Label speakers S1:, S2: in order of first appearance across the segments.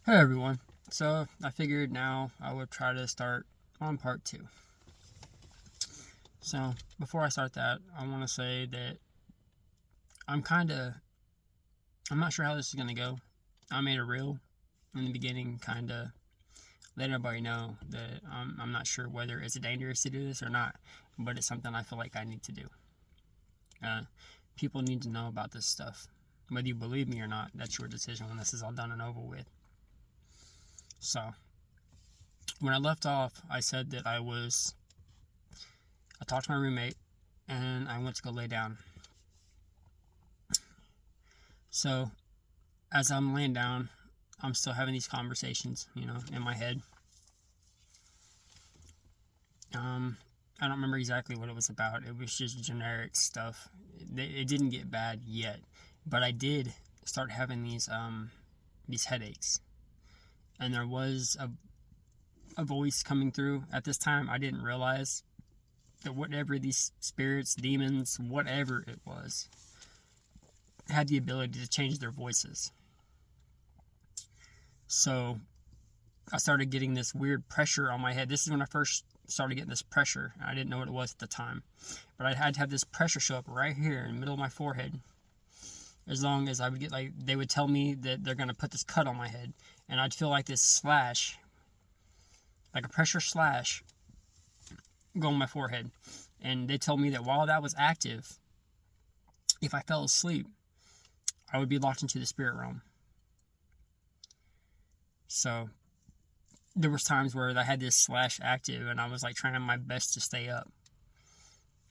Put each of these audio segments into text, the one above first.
S1: Hey everyone. So I figured now I would try to start on part two. So before I start that, I want to say that I'm kind of, I'm not sure how this is going to go. I made a reel in the beginning, kind of let everybody know that I'm not sure whether it's dangerous to do this or not, but it's something I feel like I need to do. Uh, People need to know about this stuff. Whether you believe me or not, that's your decision when this is all done and over with. So when I left off, I said that I talked to my roommate and I went to go lay down. So as I'm laying down, I'm still having these conversations, in my head. Um, I don't remember exactly what it was about. It was just generic stuff. It didn't get bad yet, but I did start having these headaches, and there was a voice coming through. At this time, I didn't realize that whatever these spirits, demons, whatever it was, had the ability to change their voices. So I started getting this weird pressure on my head. This is when I first started getting this pressure. I didn't know what it was at the time, but I had to have this pressure show up right here in the middle of my forehead. As long as I would get, like, they would tell me that they're gonna put this cut on my head, and I'd feel like this slash, like a pressure slash, go on my forehead. And they told me that while that was active, if I fell asleep, I would be locked into the spirit realm. So there was times where I had this slash active, and I was like trying my best to stay up.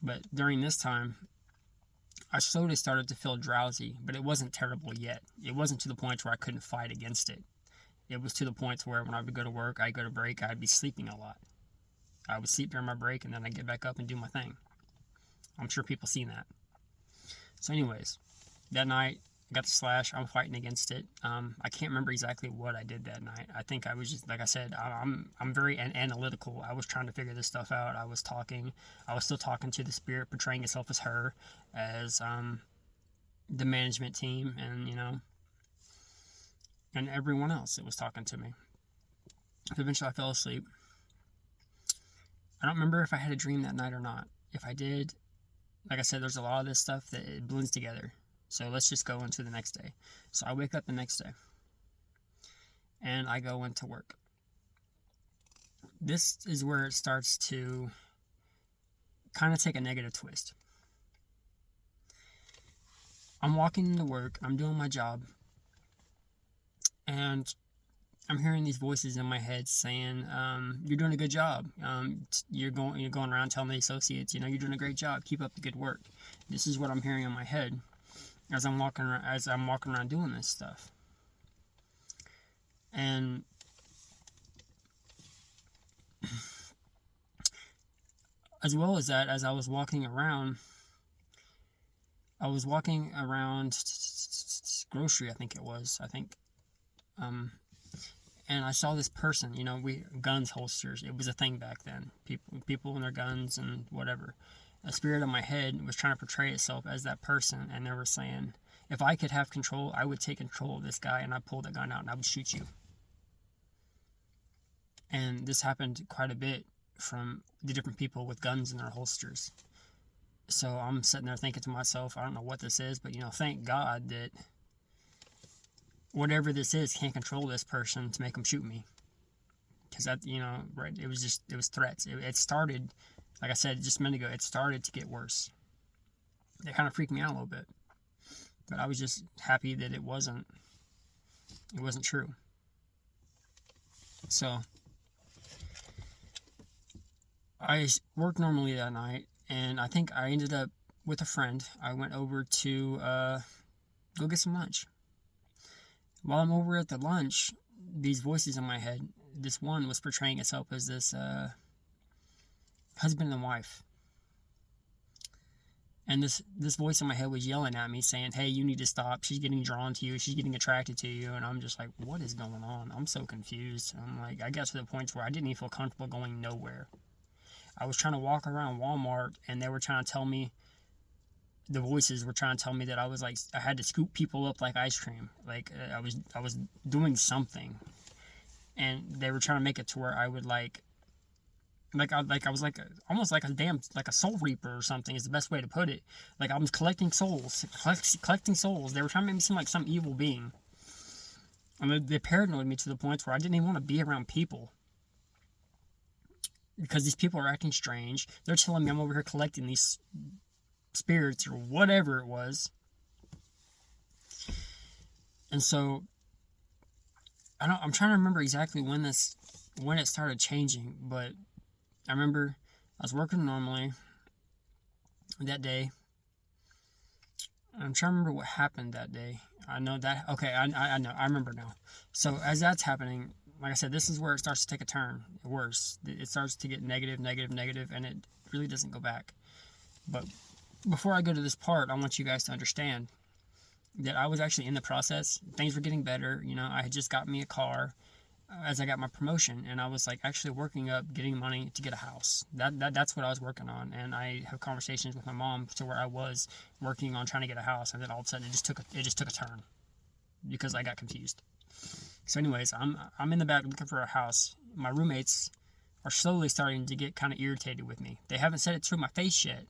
S1: But during this time, I slowly started to feel drowsy, but it wasn't terrible yet. It wasn't to the point where I couldn't fight against it. It was to the point where when I would go to work, I'd go to break, I'd be sleeping a lot. I would sleep during my break, and then I'd get back up and do my thing. I'm sure people seen that. So anyways, that night, I got the slash. I'm fighting against it. I can't remember exactly what I did that night. I think I was just, like I said, I'm very analytical. I was trying to figure this stuff out. I was talking. I was still talking to the spirit, portraying itself as her, as the management team, and and everyone else that was talking to me. Eventually, I fell asleep. I don't remember if I had a dream that night or not. If I did, like I said, there's a lot of this stuff that it blends together. So let's just go into the next day. So I wake up the next day and I go into work. This is where it starts to kind of take a negative twist. I'm walking into work, I'm doing my job, and I'm hearing these voices in my head saying, "You're doing a good job. You're going around telling the associates, you're doing a great job. Keep up the good work." This is what I'm hearing in my head as I'm walking around doing this stuff. And as well as that, as I was walking around, grocery, I think it was. And I saw this person. We guns holsters. It was a thing back then. People and their guns and whatever. A spirit in my head was trying to portray itself as that person, and they were saying, if I could have control, I would take control of this guy, and I'd pull the gun out and I would shoot you. And this happened quite a bit from the different people with guns in their holsters. So I'm sitting there thinking to myself, I don't know what this is, but thank God that whatever this is can't control this person to make them shoot me. Because that, right, it was threats. It started, like I said just a minute ago, it started to get worse. It kind of freaked me out a little bit, but I was just happy that it wasn't true. So I worked normally that night, and I think I ended up with a friend. I went over to go get some lunch. While I'm over at the lunch, these voices in my head, this one was portraying itself as this husband and wife. And this voice in my head was yelling at me, saying, "Hey, you need to stop. She's getting drawn to you. She's getting attracted to you." And I'm just like, what is going on? I'm so confused. I'm like, I got to the point where I didn't even feel comfortable going nowhere. I was trying to walk around Walmart, and they were trying to tell me, the voices were trying to tell me that I had to scoop people up like ice cream. Like I was doing something. and they were trying to make it to where I would I was like almost like a damn like a soul reaper or something is the best way to put it. Like I was collecting souls, collecting souls. They were trying to make me seem like some evil being. And they paranoid me to the point where I didn't even want to be around people because these people are acting strange. They're telling me I'm over here collecting these spirits or whatever it was. And so I'm trying to remember exactly when it started changing, but I remember I was working normally that day. I'm trying to remember what happened that day. I know that. Okay, I know. I remember now. So as that's happening, like I said, this is where it starts to take a turn. Worse. It starts to get negative, and it really doesn't go back. But before I go to this part, I want you guys to understand that I was actually in the process. Things were getting better. You know, I had just got me a car as I got my promotion, and I was like actually working up, getting money to get a house. That's what I was working on, and I have conversations with my mom to where I was working on trying to get a house, and then all of a sudden it just took a turn because I got confused. So, anyways, I'm in the back looking for a house. My roommates are slowly starting to get kind of irritated with me. They haven't said it to my face yet,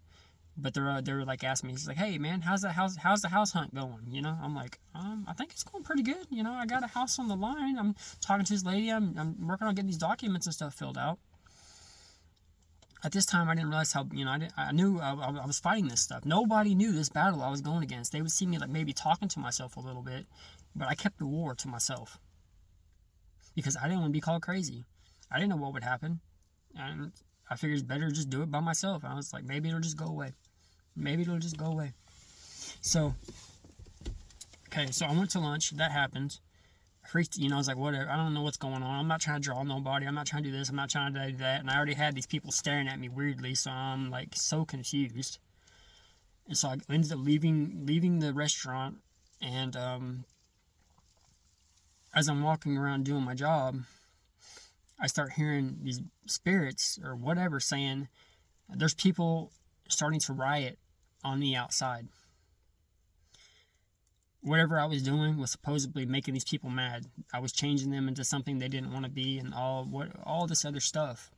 S1: but they're like asking me, he's like, "Hey man, how's the house hunt going?" You know, I'm like, I think it's going pretty good. You know, I got a house on the line. I'm talking to this lady. I'm working on getting these documents and stuff filled out. At this time, I didn't realize how, you know, I knew I was fighting this stuff. Nobody knew this battle I was going against. They would see me like maybe talking to myself a little bit, but I kept the war to myself because I didn't want to be called crazy. I didn't know what would happen, and I figured it's better to just do it by myself. I was like, maybe it'll just go away. Maybe it'll just go away. So, okay, so I went to lunch. That happened. I freaked, you know, I was like, whatever. I don't know what's going on. I'm not trying to draw nobody. I'm not trying to do this. I'm not trying to do that. And I already had these people staring at me weirdly, so I'm like so confused. And so I ended up leaving the restaurant, and as I'm walking around doing my job, I start hearing these spirits or whatever saying, there's people starting to riot on the outside. Whatever I was doing was supposedly making these people mad. I was changing them into something they didn't want to be, and all this other stuff.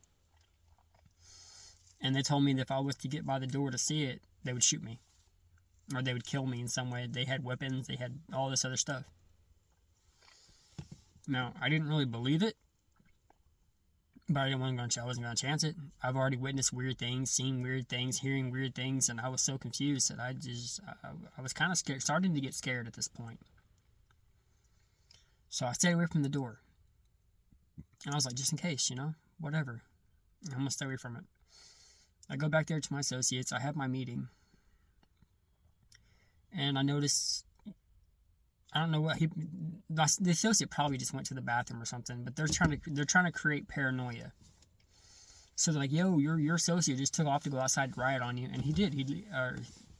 S1: And they told me that if I was to get by the door to see it, they would shoot me, or they would kill me in some way. They had weapons. They had all this other stuff. Now, I didn't really believe it, but I wasn't going to chance it. I've already witnessed weird things, seen weird things, hearing weird things, and I was so confused that I was kind of scared, starting to get scared at this point. So I stayed away from the door. And I was like, just in case, you know, whatever. I'm going to stay away from it. I go back there to my associates. I have my meeting. And I notice, I don't know what the associate probably just went to the bathroom or something, but they're trying to create paranoia. So they're like, "Yo, your associate just took off to go outside to riot on you," and he did.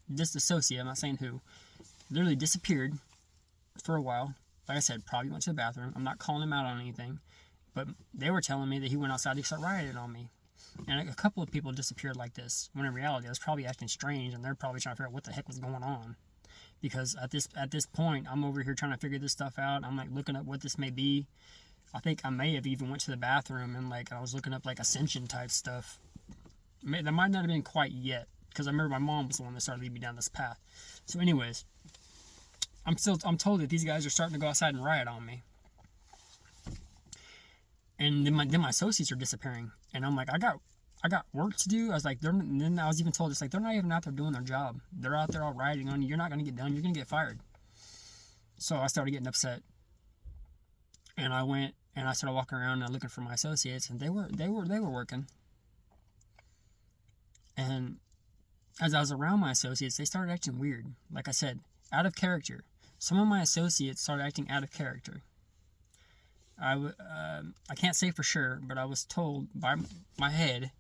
S1: This associate, I'm not saying who, literally disappeared for a while. Like I said, probably went to the bathroom. I'm not calling him out on anything, but they were telling me that he went outside to start rioting on me. And a couple of people disappeared like this, when in reality I was probably acting strange, and they're probably trying to figure out what the heck was going on. Because at this point, I'm over here trying to figure this stuff out. I'm like looking up what this may be. I think I may have even went to the bathroom and like I was looking up like ascension type stuff. That might not have been quite yet, because I remember my mom was the one that started leading me down this path. So, anyways, I'm told that these guys are starting to go outside and riot on me. And then my associates are disappearing, and I'm like, I got work to do. I was like, then I was even told, it's like, they're not even out there doing their job. They're out there all riding on you. You're not going to get done. You're going to get fired. So I started getting upset, and I went and I started walking around and looking for my associates, and they were working. And as I was around my associates, they started acting weird. Like I said, out of character. Some of my associates started acting out of character. I can't say for sure, but I was told by my head,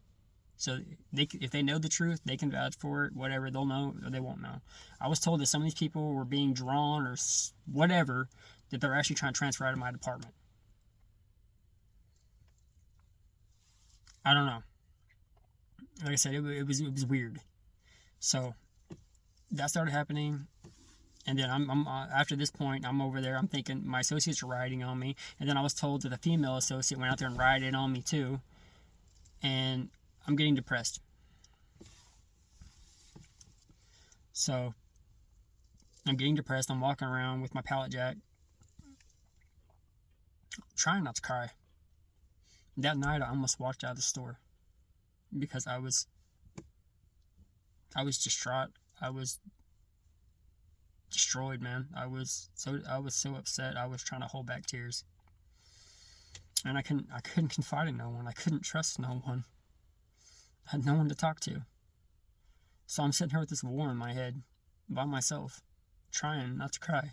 S1: so if they know the truth, they can vouch for it, whatever, they'll know or they won't know. I was told that some of these people were being drawn or whatever, that they're actually trying to transfer out of my department. I don't know. Like I said, it was weird. So that started happening. And then I'm after this point, I'm over there. I'm thinking my associates are rioting on me. And then I was told that the female associate went out there and rioted on me too. And I'm getting depressed. So I'm getting depressed. I'm walking around with my pallet jack, trying not to cry. That night, I almost walked out of the store because I was distraught. I was destroyed, man. I was so upset. I was trying to hold back tears, and I couldn't confide in no one. I couldn't trust no one. I had no one to talk to. So I'm sitting here with this war in my head by myself, trying not to cry.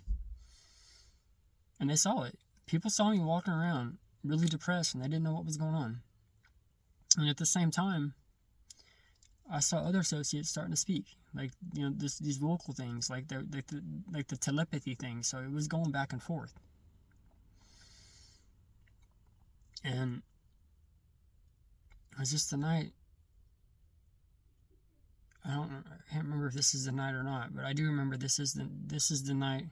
S1: And they saw it. People saw me walking around really depressed, and they didn't know what was going on. And at the same time, I saw other associates starting to speak, like, you know, these vocal things, like the telepathy thing. So it was going back and forth. And it was just the night. I can't remember if this is the night or not, but I do remember this is the night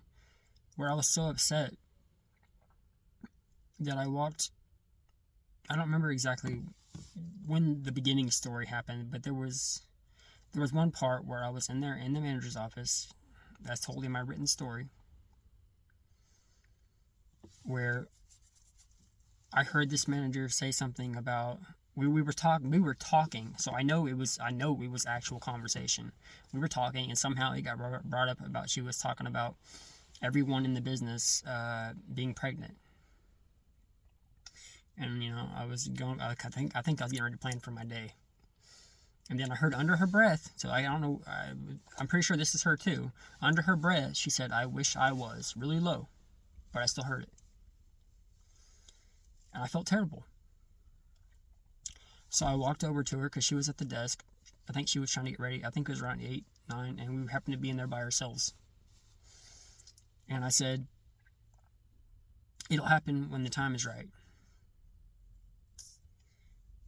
S1: where I was so upset that I walked. I don't remember exactly when the beginning story happened, but there was one part where I was in there in the manager's office. That's totally my written story, where I heard this manager say something about we were talking. So I know it was actual conversation. We were talking, and somehow it got brought up about she was talking about everyone in the business being pregnant. And, you know, I was going, I think I was getting ready to plan for my day. And then I heard under her breath, so I don't know, I'm pretty sure this is her too. Under her breath, she said, "I wish I was," really low, but I still heard it. And I felt terrible. So I walked over to her because she was at the desk. I think she was trying to get ready. I think it was around 8, 9, and we happened to be in there by ourselves. And I said, "It'll happen when the time is right."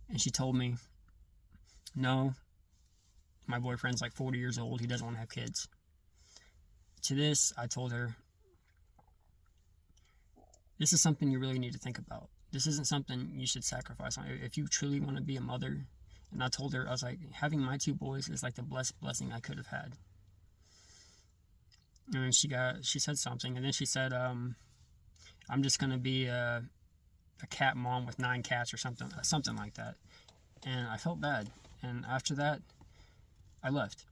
S1: And she told me, "No, my boyfriend's like 40 years old. He doesn't want to have kids." To this, I told her, "This is something you really need to think about. This isn't something you should sacrifice on if you truly want to be a mother." And I told her, I was like, having my 2 boys is like the blessing I could have had. And she said something, and then she said, "I'm just gonna be a cat mom with 9 cats or something like that." And I felt bad. And after that, I left.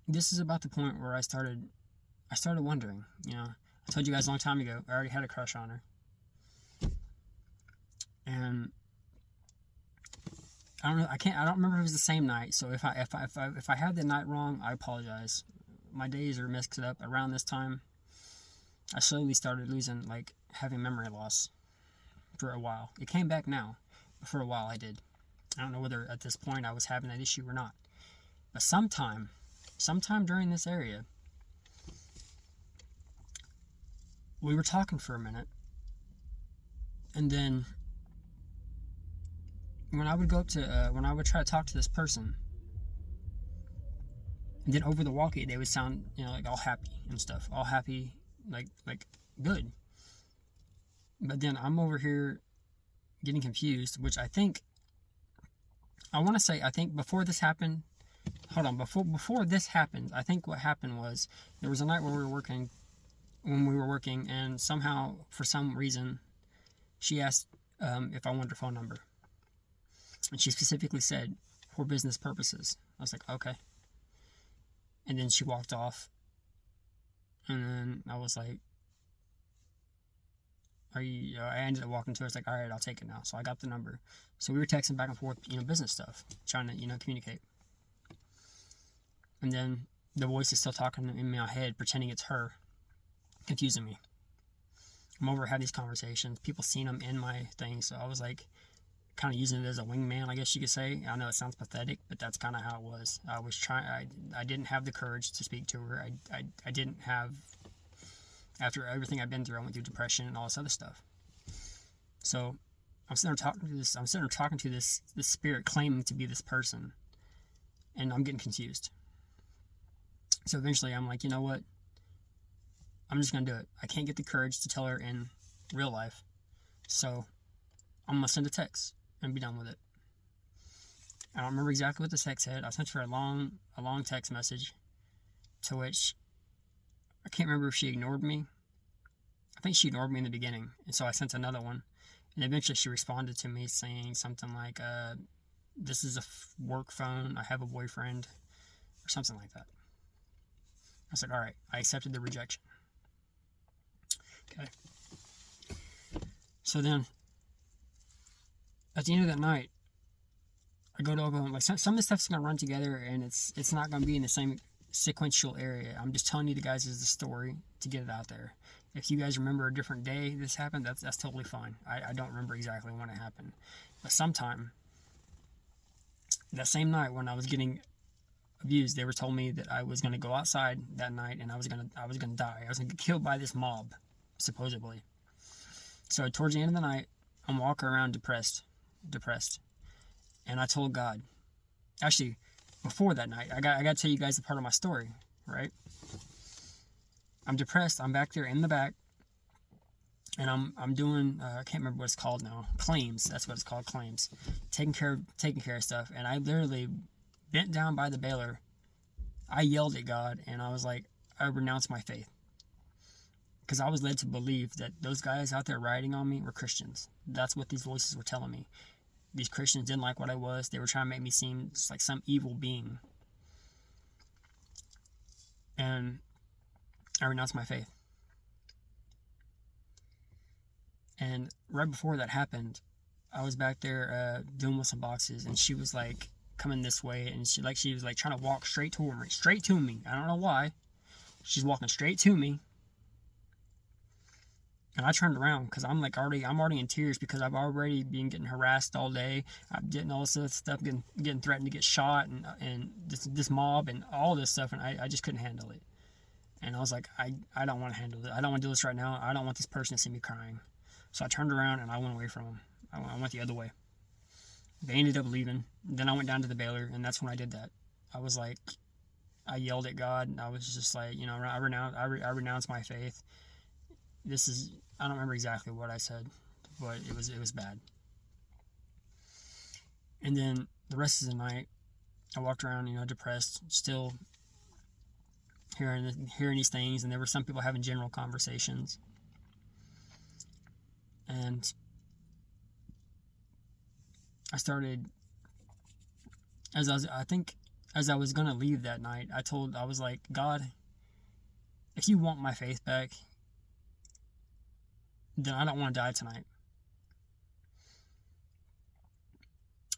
S1: This is about the point where I started wondering, you know, I told you guys a long time ago, I already had a crush on her. And I don't know, I don't remember if it was the same night. So if I had the night wrong, I apologize. My days are mixed up. Around this time, I slowly started losing, like, having memory loss for a while. It came back now, but for a while I did. I don't know whether at this point I was having that issue or not. But sometime during this area, we were talking for a minute, and then when I would go up to, when I would try to talk to this person, and then over the walkie, they would sound, you know, like all happy and stuff, all happy, like good. But then I'm over here getting confused, which I think before this happened, before this happened, I think what happened was there was a night when we were working, and somehow, for some reason, she asked if I wanted her phone number. And she specifically said, "For business purposes." I was like, "Okay." And then she walked off. And then I was like, I ended up walking to her. I was like, "All right, I'll take it now." So I got the number. So we were texting back and forth, you know, business stuff, trying to, you know, communicate. And then the voice is still talking in my head, pretending it's her, confusing me. I'm over having these conversations. People seen them in my thing. So I was like, kind of using it as a wingman, I guess you could say. I know it sounds pathetic, but that's kind of how it was. I was trying. I didn't have the courage to speak to her. I didn't have. After everything I've been through, I went through depression and all this other stuff. So I'm sitting there talking to this spirit claiming to be this person, and I'm getting confused. So eventually, I'm like, you know what? I'm just going to do it. I can't get the courage to tell her in real life. So I'm going to send a text and be done with it. I don't remember exactly what the text said. I sent her a long text message, to which I can't remember if she ignored me. I think she ignored me in the beginning, and so I sent another one. And eventually she responded to me saying something like, this is a work phone, I have a boyfriend, or something like that. I was like, all right, I accepted the rejection. Okay. So then, at the end of that night, I go to open, like, some of the stuff's going to run together, and it's not going to be in the same sequential area. I'm just telling you the guys as the story to get it out there. If you guys remember a different day this happened, that's totally fine. I don't remember exactly when it happened. But sometime, that same night when I was getting abused, they were told me that I was going to go outside that night and I was going to die. I was going to get killed by this mob, supposedly. So towards the end of the night, I'm walking around depressed. And I told God, actually, before that night, I got to tell you guys a part of my story, right? I'm depressed. I'm back there in the back, and I'm doing I can't remember what it's called now. Claims. That's what it's called. Claims. Taking care of stuff. And I literally bent down by the baler. I yelled at God, and I was like, I renounced my faith, because I was led to believe that those guys out there riding on me were Christians. That's what these voices were telling me. These Christians didn't like what I was. They were trying to make me seem just like some evil being. And I renounced my faith. And right before that happened, I was back there doing with some boxes, and she was like coming this way, and she was like trying to walk straight to me. I don't know why. She's walking straight to me. And I turned around because I'm already in tears, because I've already been getting harassed all day. I'm getting all this other stuff, getting threatened to get shot, and this mob and all this stuff, and I just couldn't handle it. And I was like, I don't want to handle it. I don't want to do this right now. I don't want this person to see me crying. So I turned around and I went away from them. I went the other way. They ended up leaving. Then I went down to the baler, and that's when I did that. I was like, I yelled at God, and I was just like, I renounced my faith. I don't remember exactly what I said, but it was bad. And then the rest of the night, I walked around, depressed, still hearing these things, and there were some people having general conversations. And I started, as I was gonna leave that night, I was like, God, if you want my faith back, then I don't want to die tonight.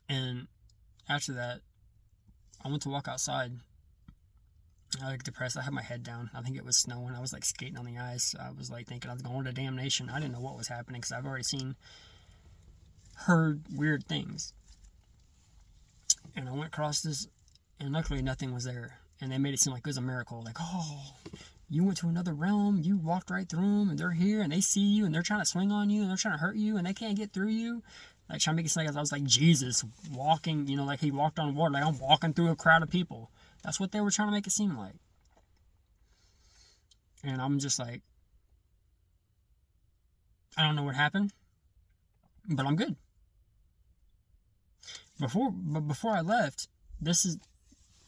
S1: And after that, I went to walk outside. I was depressed. I had my head down. I think it was snowing. I was like skating on the ice. I was like thinking I was going to damnation. I didn't know what was happening, because I've already heard weird things. And I went across this, and luckily nothing was there. And they made it seem like it was a miracle. Like, oh, you went to another realm. You walked right through them, and they're here, and they see you, and they're trying to swing on you, and they're trying to hurt you, and they can't get through you. Like, trying to make it seem like I was like Jesus walking, like he walked on water. Like I'm walking through a crowd of people. That's what they were trying to make it seem like. And I'm just like, I don't know what happened, but I'm good. Before I left, this is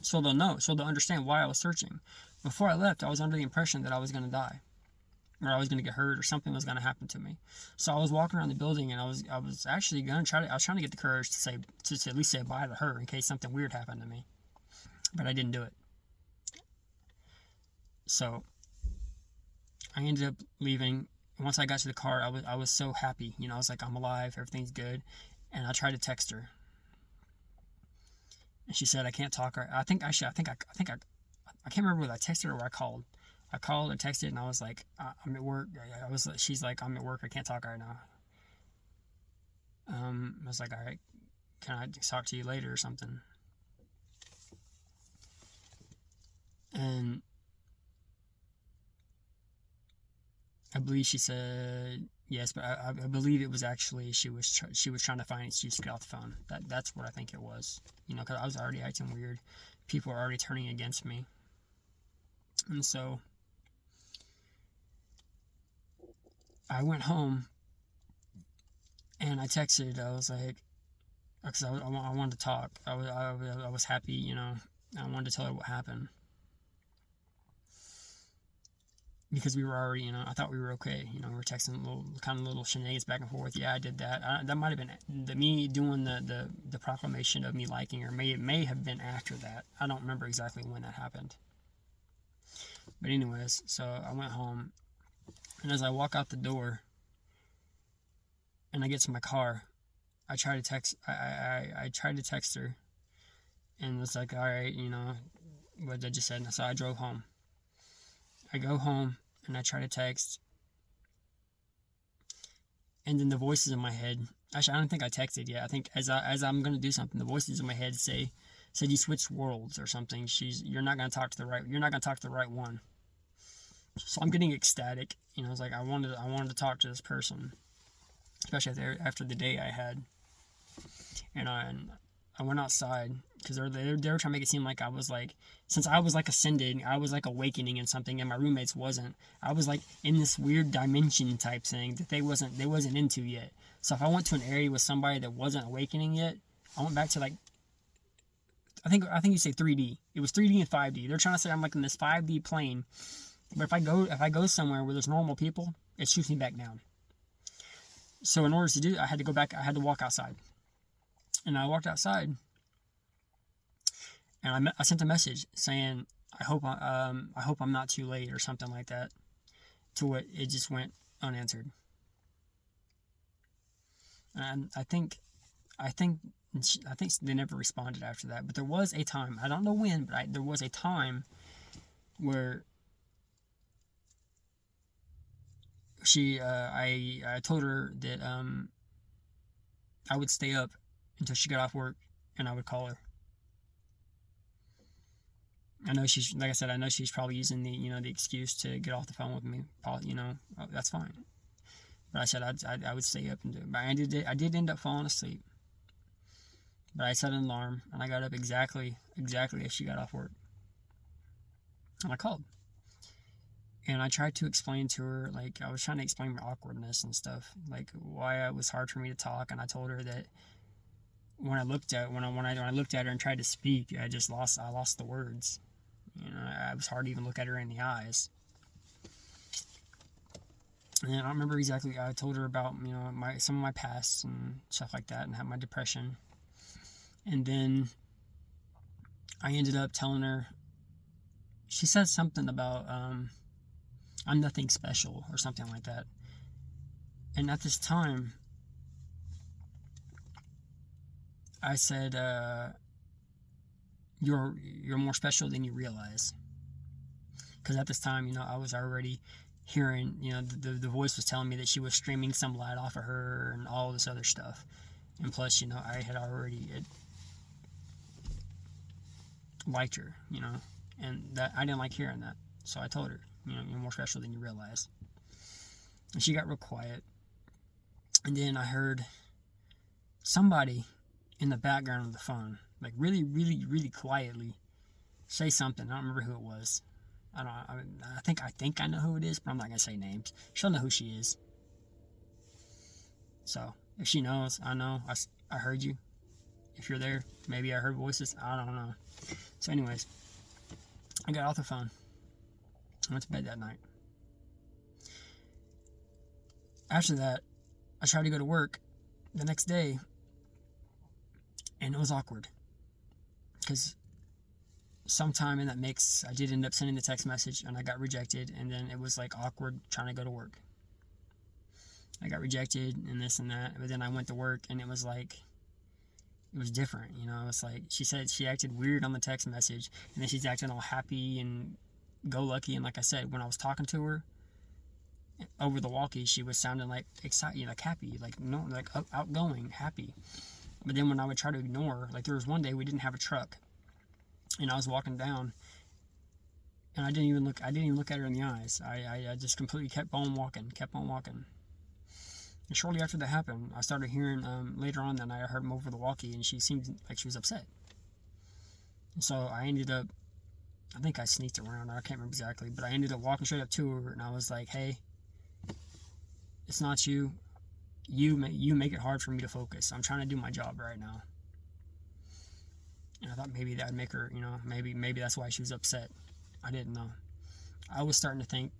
S1: so they'll know, so they'll understand why I was searching. Before I left, I was under the impression that I was going to die, or I was going to get hurt, or something was going to happen to me. So I was walking around the building, and I was actually going to try to. I was trying to get the courage to at least say bye to her in case something weird happened to me, but I didn't do it. So I ended up leaving. Once I got to the car, I was so happy. I was like, I'm alive, everything's good. And I tried to text her, and she said I can't talk. I can't remember whether I texted her or I called. I called or texted, and I was like, I'm at work. She's like, I'm at work. I can't talk right now. I was like, all right, can I talk to you later or something? And I believe she said yes, but I believe it was actually she was trying to find an excuse to get off the phone. That's what I think it was. Because I was already acting weird. People were already turning against me. And so I went home and I texted. I was like, because I wanted to talk. I was happy, you know. I wanted to tell her what happened. Because we were already, you know, I thought we were okay. You know, we were texting little shenanigans back and forth. Yeah, I did that. That might have been me doing the proclamation of me liking her. It may have been after that. I don't remember exactly when that happened. But anyways, so I went home, and as I walk out the door, and I get to my car, I try to text. I tried to text her, and it's like, all right, you know, what I just said. So I drove home. I go home and I try to text, and then the voices in my head. Actually, I don't think I texted yet. I think as I'm gonna do something, the voices in my head said you switched worlds or something. You're not gonna talk to the right one. So I'm getting ecstatic. You know, it's like I wanted to talk to this person, especially after the day I had, and I went outside because they were trying to make it seem like I was like, since I was like ascended, I was like awakening in something, and my roommates wasn't. I was like in this weird dimension type thing that they wasn't into yet. So if I went to an area with somebody that wasn't awakening yet, I went back to like, I think you say 3D. It was 3D and 5D. They're trying to say I'm like in this 5D plane, but if I go somewhere where there's normal people, it shoots me back down. So in order to do, I had to go back. I had to walk outside. And I walked outside, and I sent a message saying, I hope I'm not too late or something like that. To it just went unanswered. And I think they never responded after that. But there was a time, I don't know when, but there was a time where I told her that I would stay up until she got off work, and I would call her. I know she's, like I said, I know she's probably using the excuse to get off the phone with me. You know, that's fine. But I said I would stay up and do it. But I did end up falling asleep. But I set an alarm, and I got up exactly as she got off work. And I called. And I tried to explain to her, like, I was trying to explain my awkwardness and stuff, like why it was hard for me to talk. And I told her that when I looked at her and tried to speak, I lost the words. You know, it was hard to even look at her in the eyes. And I don't remember exactly. I told her about, you know, some of my past and stuff like that, and had my depression. And then I ended up telling her. She said something about I'm nothing special or something like that. And at this time, I said, you're more special than you realize. Because at this time, you know, I was already hearing, you know, the voice was telling me that she was streaming some light off of her and all this other stuff. And plus, you know, I had already liked her, you know, and that I didn't like hearing that. So I told her, you know, you're more special than you realize. And she got real quiet. And then I heard somebody in the background of the phone, like really, really, really quietly, say something. I don't remember who it was. I think I know who it is, but I'm not gonna say names. She'll know who she is. So if she knows, I know. I heard you. If you're there, maybe I heard voices. I don't know. So anyways, I got off the phone. I went to bed that night. After that, I tried to go to work the next day, and it was awkward because sometime in that mix, I did end up sending the text message, and I got rejected, and then it was like awkward trying to go to work. I got rejected and this and that, but then I went to work, and it was like, it was different, you know. It's like she said she acted weird on the text message, and then she's acting all happy and go lucky. And like I said, when I was talking to her over the walkie, she was sounding like excited, like happy, like no, like outgoing, happy. But then when I would try to ignore her, like there was one day we didn't have a truck, and I was walking down, and I didn't even look at her in the eyes. I just completely kept on walking. And shortly after that happened, I started hearing, later on that night, I heard him over the walkie, and she seemed like she was upset. And so I ended up, I think I sneaked around her, I can't remember exactly, but I ended up walking straight up to her, and I was like, hey, It's not you. You make it hard for me to focus. I'm trying to do my job right now. And I thought maybe that would make her, maybe that's why she was upset. I didn't know. I was starting to think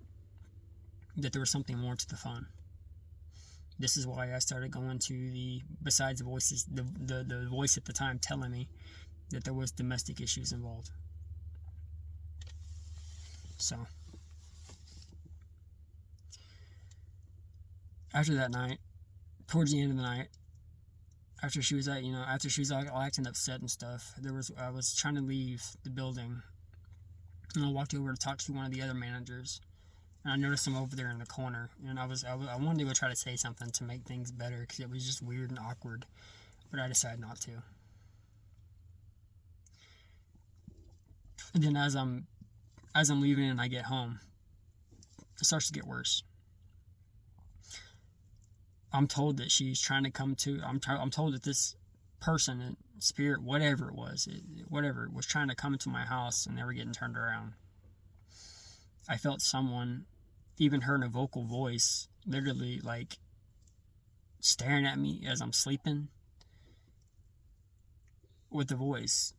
S1: that there was something more to the phone. This is why I started going to besides the voices, the voice at the time telling me that there was domestic issues involved. So, after that night, towards the end of the night, after she was all acting upset and stuff, I was trying to leave the building, and I walked over to talk to one of the other managers, and I noticed him over there in the corner, and I wanted to go try to say something to make things better, because it was just weird and awkward, but I decided not to. And then as I'm leaving and I get home, it starts to get worse. I'm told that she's trying to come to. I'm told that this person, spirit, whatever it was trying to come into my house, and they were getting turned around. I felt someone, even heard a vocal voice, literally like staring at me as I'm sleeping with the voice,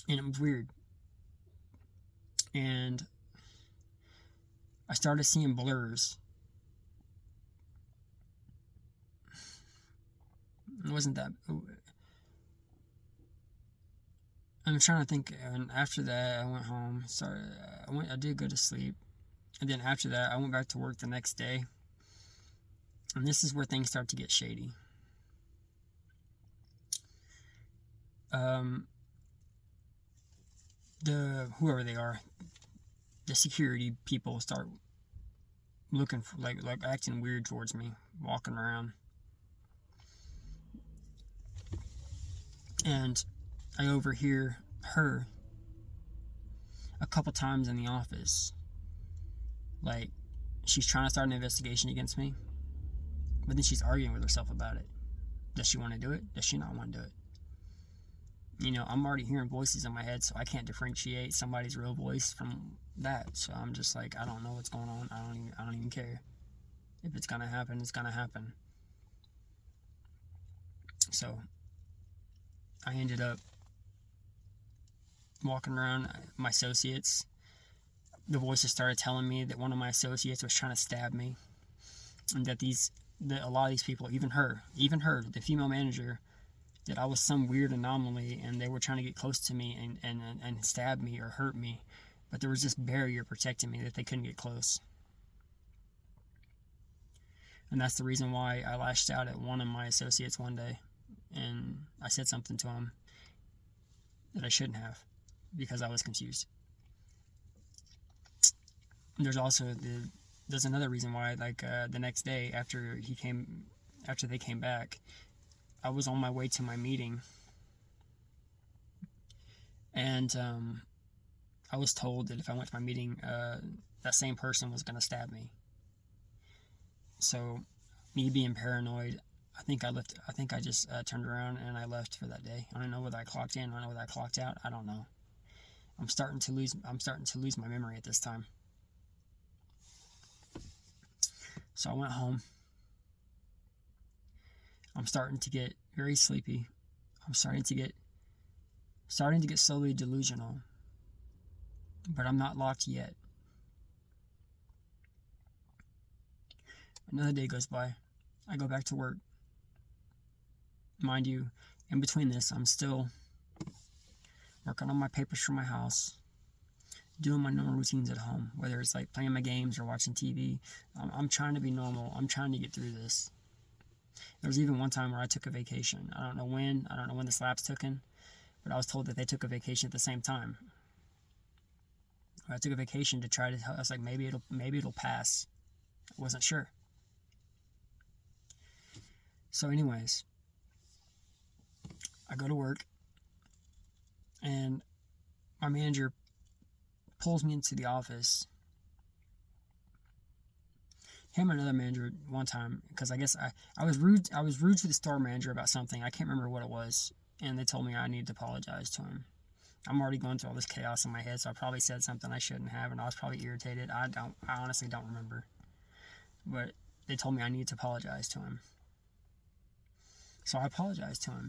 S1: and it was weird. And I started seeing blurs. It wasn't that. I'm trying to think. And after that, I went home. I did go to sleep, and then after that, I went back to work the next day. And this is where things start to get shady. Whoever they are, the security people start looking for like acting weird towards me, walking around. And I overhear her a couple times in the office. Like, she's trying to start an investigation against me, but then she's arguing with herself about it. Does she want to do it? Does she not want to do it? I'm already hearing voices in my head, so I can't differentiate somebody's real voice from that. So I'm just like, I don't know what's going on. I don't even care. If it's gonna happen, it's gonna happen. So I ended up walking around my associates. The voices started telling me that one of my associates was trying to stab me, and that a lot of these people, even her, the female manager, that I was some weird anomaly, and they were trying to get close to me and stab me or hurt me, but there was this barrier protecting me that they couldn't get close. And that's the reason why I lashed out at one of my associates one day, and I said something to him that I shouldn't have, because I was confused. There's also there's another reason why, the next day after they came back, I was on my way to my meeting, and I was told that if I went to my meeting, that same person was going to stab me. So, me being paranoid, I think I just turned around and I left for that day. I don't know whether I clocked in, I don't know whether I clocked out, I don't know. I'm starting to lose my memory at this time. So I went home. I'm starting to get very sleepy. I'm starting to get slowly delusional. But I'm not locked yet. Another day goes by. I go back to work. Mind you, in between this, I'm still working on my papers for my house, doing my normal routines at home, whether it's like playing my games or watching TV. I'm trying to be normal. I'm trying to get through this. There was even one time where I took a vacation. I don't know when the slap's taken, but I was told that they took a vacation at the same time. I took a vacation to try to. I was like, maybe it'll pass. I wasn't sure. So, anyways, I go to work, and my manager pulls me into the office. Him and another manager one time, because I guess I was rude to the store manager about something. I can't remember what it was, and they told me I needed to apologize to him. I'm already going through all this chaos in my head, so I probably said something I shouldn't have, and I was probably irritated. I honestly don't remember. But they told me I needed to apologize to him. So I apologized to him.